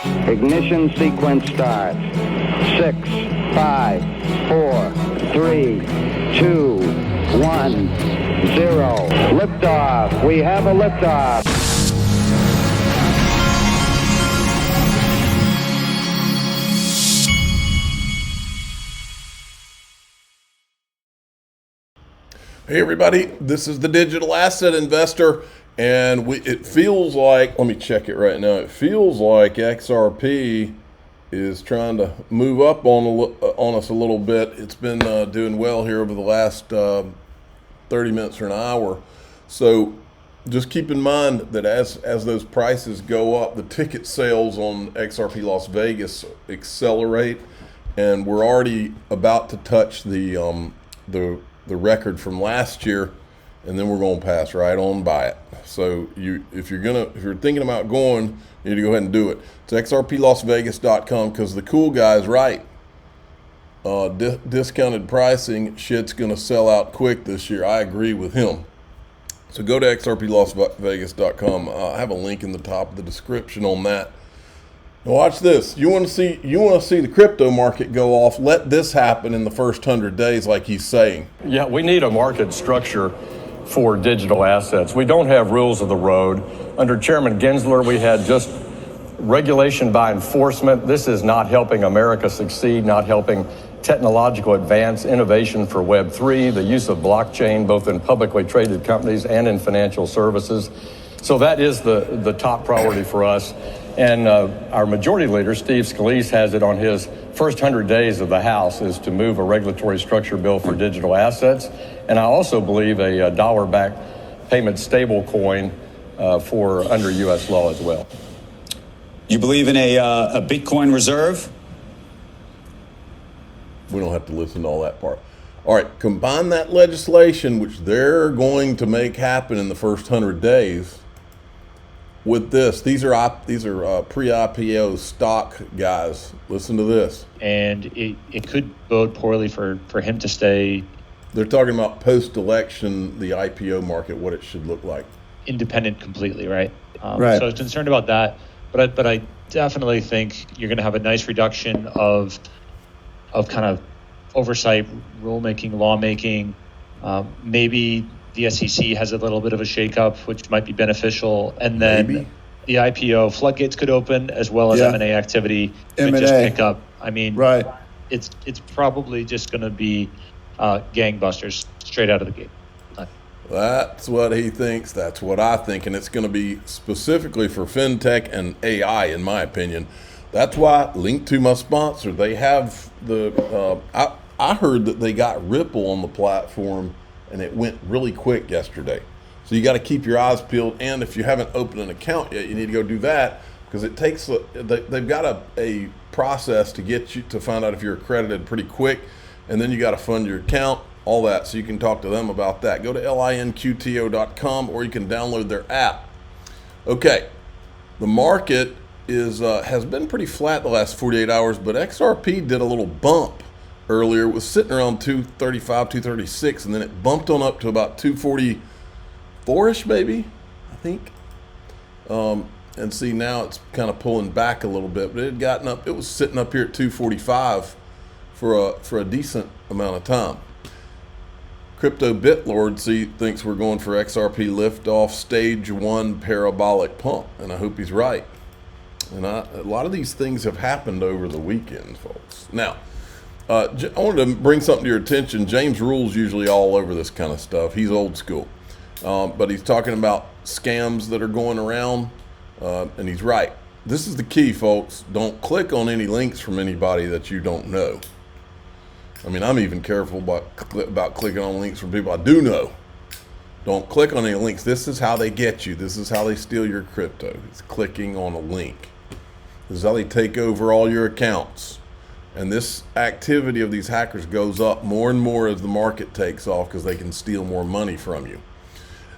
Ignition sequence start. 6, 5, 4, 3, 2, 1, 0. Liftoff. We have a liftoff. Hey everybody, this is the Digital Asset Investor, and it feels like, let me check it right now, it feels like XRP is trying to move up on us a little bit. It's been doing well here over the last 30 minutes or an hour. So just keep in mind that as those prices go up, the ticket sales on XRP Las Vegas accelerate, and we're already about to touch the record from last year, and then we're going to pass right on by it. So if you're thinking about going, you need to go ahead and do it. It's XRPLasVegas.com, because the cool guy's right. Discounted pricing, shit's going to sell out quick this year. I agree with him. So go to XRPLasVegas.com. I have a link in the top of the description on that. Now watch this. You want to see the crypto market go off. Let this happen in the first 100 days, like he's saying. Yeah, we need a market structure for digital assets. We don't have rules of the road. Under Chairman Gensler, we had just regulation by enforcement. This is not helping America succeed, not helping technological advance, innovation for Web3, the use of blockchain, both in publicly traded companies and in financial services. So that is the top priority for us. And our majority leader, Steve Scalise, has it on his first 100 days of the House is to move a regulatory structure bill for digital assets. And I also believe a dollar-backed payment stable coin for under U.S. law as well. You believe in a Bitcoin reserve? We don't have to listen to all that part. All right, combine that legislation, which they're going to make happen in the first 100 days, with this. These are pre-IPO stock guys. Listen to this. And it could bode poorly for him to stay. They're talking about post-election, the IPO market, what it should look like. Independent completely, right? Right. So I was concerned about that, but I definitely think you're going to have a nice reduction of kind of oversight, rulemaking, lawmaking. Maybe the SEC has a little bit of a shakeup, which might be beneficial. And then the IPO floodgates could open, as well as M&A activity could just pick up. I mean, right. It's probably just going to be gangbusters straight out of the gate. That's what he thinks. That's what I think. And it's going to be specifically for fintech and AI, in my opinion. That's why, linked to my sponsor, they have I heard that they got Ripple on the platform, and it went really quick yesterday. So you got to keep your eyes peeled. And if you haven't opened an account yet, you need to go do that, because it takes they've got a process to get you to find out if you're accredited pretty quick, and then you got to fund your account, all that. So you can talk to them about that. Go to linqto.com, or you can download their app. Okay, the market has been pretty flat the last 48 hours, but XRP did a little bump earlier. It was sitting around 235, 236, and then it bumped on up to about 244-ish maybe, I think. And see, now it's kind of pulling back a little bit, but it had gotten up. It was sitting up here at 245 for a decent amount of time. Crypto Bitlord thinks we're going for XRP liftoff stage 1 parabolic pump, and I hope he's right. And a lot of these things have happened over the weekend, folks. Now, I wanted to bring something to your attention. James Rule's usually all over this kind of stuff. He's old school. But he's talking about scams that are going around, and he's right. This is the key, folks. Don't click on any links from anybody that you don't know. I mean, I'm even careful about clicking on links from people I do know. Don't click on any links. This is how they get you. This is how they steal your crypto. It's clicking on a link. This is how they take over all your accounts. And this activity of these hackers goes up more and more as the market takes off, because they can steal more money from you.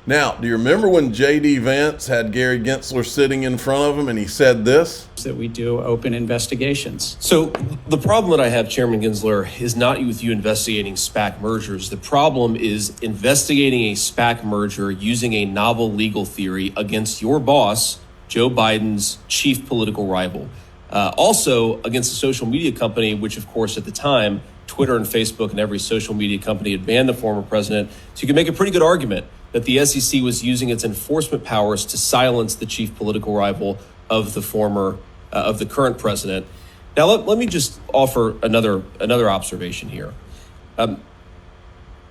Now, do you remember when J.D. Vance had Gary Gensler sitting in front of him and he said this? That we do open investigations. So the problem that I have, Chairman Gensler, is not with you investigating SPAC mergers. The problem is investigating a SPAC merger using a novel legal theory against your boss, Joe Biden's chief political rival. Also against a social media company, which of course at the time, Twitter and Facebook and every social media company had banned the former president. So you can make a pretty good argument that the SEC was using its enforcement powers to silence the chief political rival of the current president. Now, let me just offer another observation here.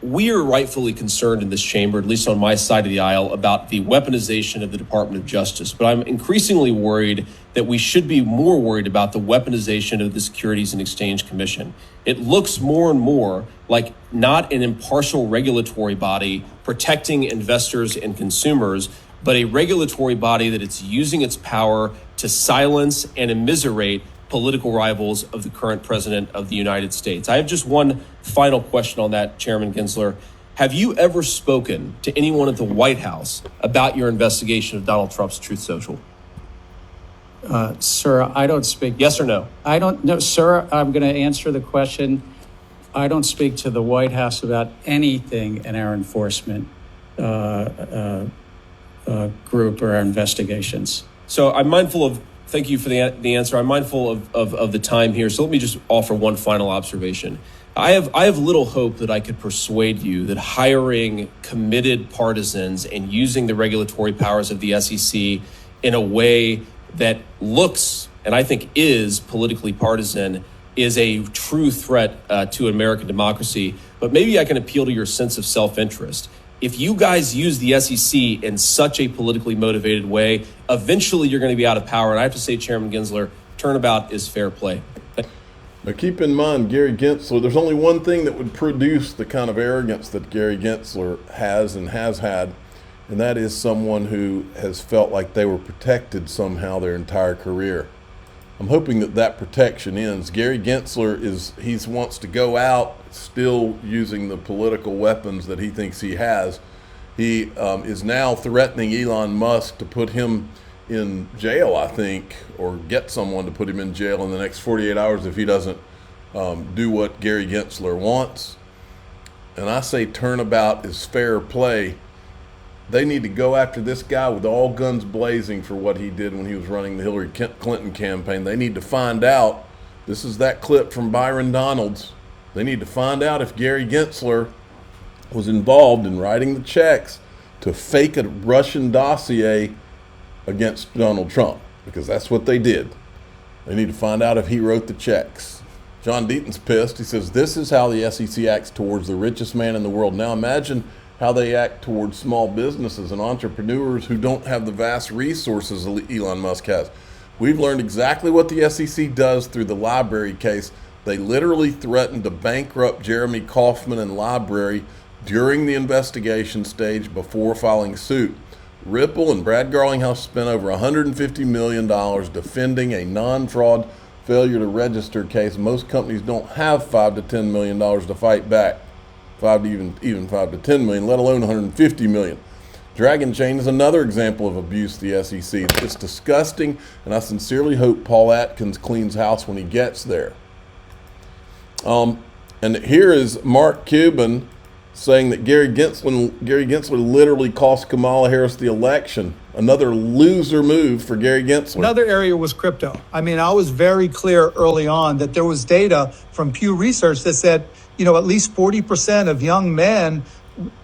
We are rightfully concerned in this chamber, at least on my side of the aisle, about the weaponization of the Department of Justice. But I'm increasingly worried that we should be more worried about the weaponization of the Securities and Exchange Commission. It looks more and more like not an impartial regulatory body protecting investors and consumers, but a regulatory body that it's using its power to silence and immiserate political rivals of the current president of the United States. I have just one final question on that, Chairman Gensler. Have you ever spoken to anyone at the White House about your investigation of Donald Trump's Truth Social? Sir, I don't speak. Yes or no? I don't know, sir. I'm going to answer the question. I don't speak to the White House about anything in our enforcement group or our investigations. So I'm mindful of, thank you for the answer. I'm mindful of the time here. So let me just offer one final observation. I have little hope that I could persuade you that hiring committed partisans and using the regulatory powers of the SEC in a way that looks, and I think is, politically partisan is a true threat to American democracy. But maybe I can appeal to your sense of self-interest. If you guys use the SEC in such a politically motivated way, eventually you're going to be out of power. And I have to say, Chairman Gensler, turnabout is fair play. Now keep in mind, Gary Gensler, there's only one thing that would produce the kind of arrogance that Gary Gensler has and has had, and that is someone who has felt like they were protected somehow their entire career. I'm hoping that that protection ends. Gary Gensler he wants to go out still using the political weapons that he thinks he has. He is now threatening Elon Musk to put him in jail, I think, or get someone to put him in jail in the next 48 hours if he doesn't do what Gary Gensler wants. And I say turnabout is fair play. They need to go after this guy with all guns blazing for what he did when he was running the Hillary Clinton campaign. They need to find out, this is that clip from Byron Donalds, they need to find out if Gary Gensler was involved in writing the checks to fake a Russian dossier against Donald Trump, because that's what they did. They need to find out if he wrote the checks. John Deaton's pissed. He says, this is how the SEC acts towards the richest man in the world. Now imagine how they act towards small businesses and entrepreneurs who don't have the vast resources Elon Musk has. We've learned exactly what the SEC does through the library case. They literally threatened to bankrupt Jeremy Kauffman and Library during the investigation stage before filing suit. Ripple and Brad Garlinghouse spent over $150 million defending a non-fraud failure to register case. Most companies don't have $5 to $10 million to fight back. Even $5 to $10 million, let alone $150 million. Dragon Chain is another example of abuse of the SEC. It's disgusting, and I sincerely hope Paul Atkins cleans house when he gets there. And here is Mark Cuban saying that Gary Gensler literally cost Kamala Harris the election. Another loser move for Gary Gensler. Another area was crypto. I mean, I was very clear early on that there was data from Pew Research that said, at least 40% of young men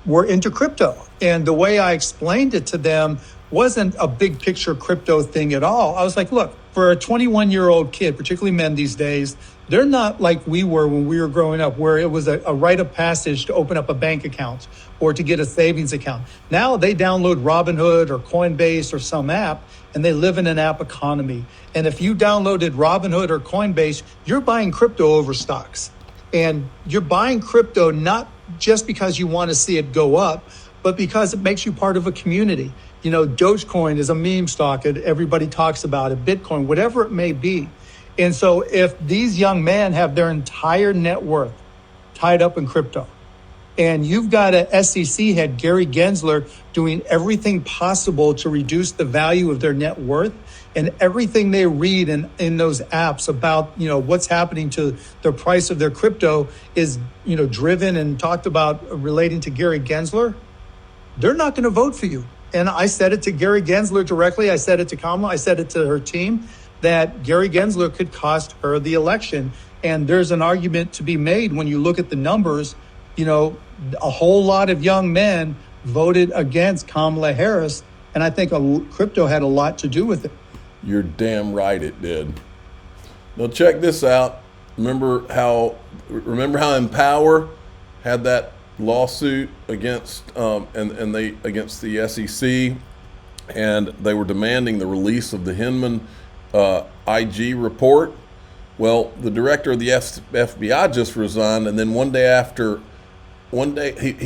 were into crypto. And the way I explained it to them wasn't a big picture crypto thing at all. I was like, look, for a 21-year-old kid, particularly men these days, they're not like we were when we were growing up, where it was a rite of passage to open up a bank account or to get a savings account. Now they download Robinhood or Coinbase or some app, and they live in an app economy. And if you downloaded Robinhood or Coinbase, you're buying crypto over stocks. And you're buying crypto not just because you want to see it go up, but because it makes you part of a community. Dogecoin is a meme stock, and everybody talks about it, Bitcoin, whatever it may be. And so if these young men have their entire net worth tied up in crypto, and you've got a SEC head, Gary Gensler, doing everything possible to reduce the value of their net worth, and everything they read in those apps about, what's happening to the price of their crypto is, driven and talked about relating to Gary Gensler, they're not going to vote for you. And I said it to Gary Gensler directly. I said it to Kamala. I said it to her team. that Gary Gensler could cost her the election. And there's an argument to be made when you look at the numbers. You know, a whole lot of young men voted against Kamala Harris, and I think crypto had a lot to do with it. You're damn right it did. Now check this out. Remember how Empower had that lawsuit against against the SEC, and they were demanding the release of the Hinman IG report. Well, the director of the FBI just resigned, and then he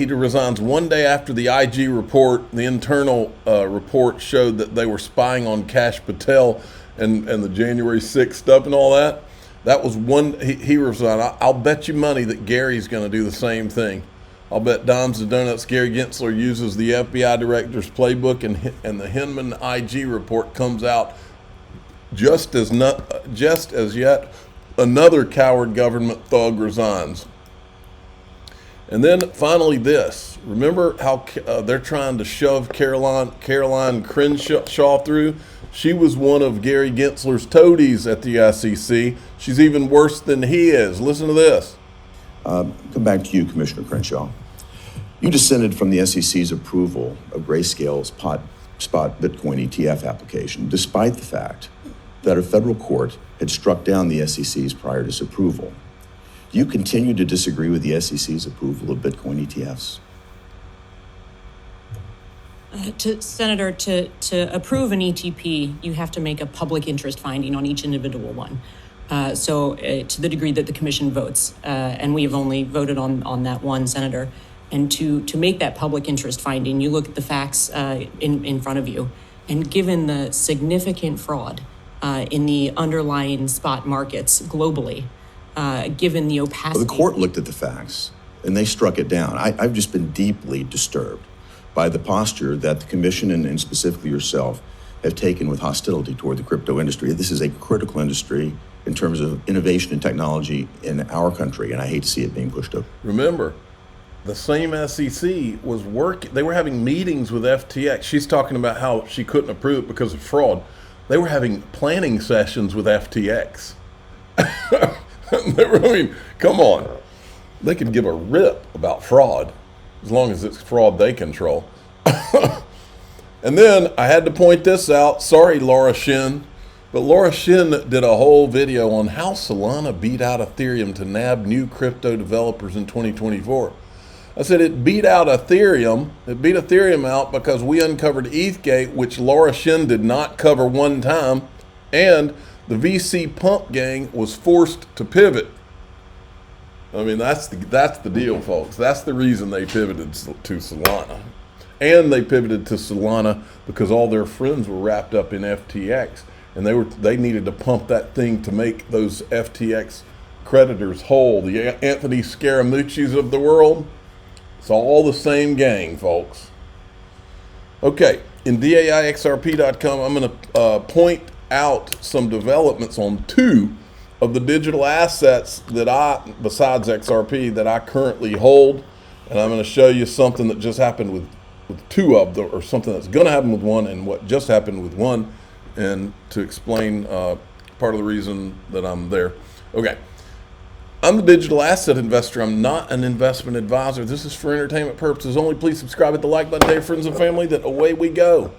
resigns one day after the IG report, the internal report showed that they were spying on Kash Patel and the January 6th stuff and all that. That was he resigned. I'll bet you money that Gary's going to do the same thing. I'll bet dimes and donuts Gary Gensler uses the FBI director's playbook, and the Hinman IG report comes out just as yet another coward government thug resigns. And then finally this. Remember how they're trying to shove Caroline Crenshaw through? She was one of Gary Gensler's toadies at the SEC. She's even worse than he is. Listen to this. Come back to you, Commissioner Crenshaw. You dissented from the SEC's approval of Grayscale's spot Bitcoin ETF application, despite the fact that a federal court had struck down the SEC's prior disapproval. Do you continue to disagree with the SEC's approval of Bitcoin ETFs? Senator, to approve an ETP, you have to make a public interest finding on each individual one. So to the degree that the commission votes, and we have only voted on that one, Senator, and to make that public interest finding, you look at the facts in front of you. And given the significant fraud in the underlying spot markets globally, given the opacity. Well, the court looked at the facts and they struck it down. I've just been deeply disturbed by the posture that the commission and specifically yourself have taken with hostility toward the crypto industry. This is a critical industry in terms of innovation and technology in our country, and I hate to see it being pushed up. Remember, the same SEC was working. They were having meetings with FTX. She's talking about how she couldn't approve it because of fraud. They were having planning sessions with FTX. Come on. They could give a rip about fraud as long as it's fraud they control. And then I had to point this out. Sorry, Laura Shin. But Laura Shin did a whole video on how Solana beat out Ethereum to nab new crypto developers in 2024. I said it beat out Ethereum. It beat Ethereum out because we uncovered ETHgate, which Laura Shin did not cover one time, and the VC pump gang was forced to pivot. I mean, that's the deal, folks. That's the reason they pivoted to Solana. And they pivoted to Solana because all their friends were wrapped up in FTX, and they needed to pump that thing to make those FTX creditors whole. The Anthony Scaramucci's of the world. It's all the same gang, folks. Okay, in DAIXRP.com, I'm going to point out some developments on two of the digital assets that besides XRP, that I currently hold. And I'm going to show you something that just happened with two of them, or something that's going to happen with one and what just happened with one, and to explain part of the reason that I'm there. Okay. I'm the digital asset investor. I'm not an investment advisor. This is for entertainment purposes only. Please subscribe, hit the like button, tell your friends and family that away we go.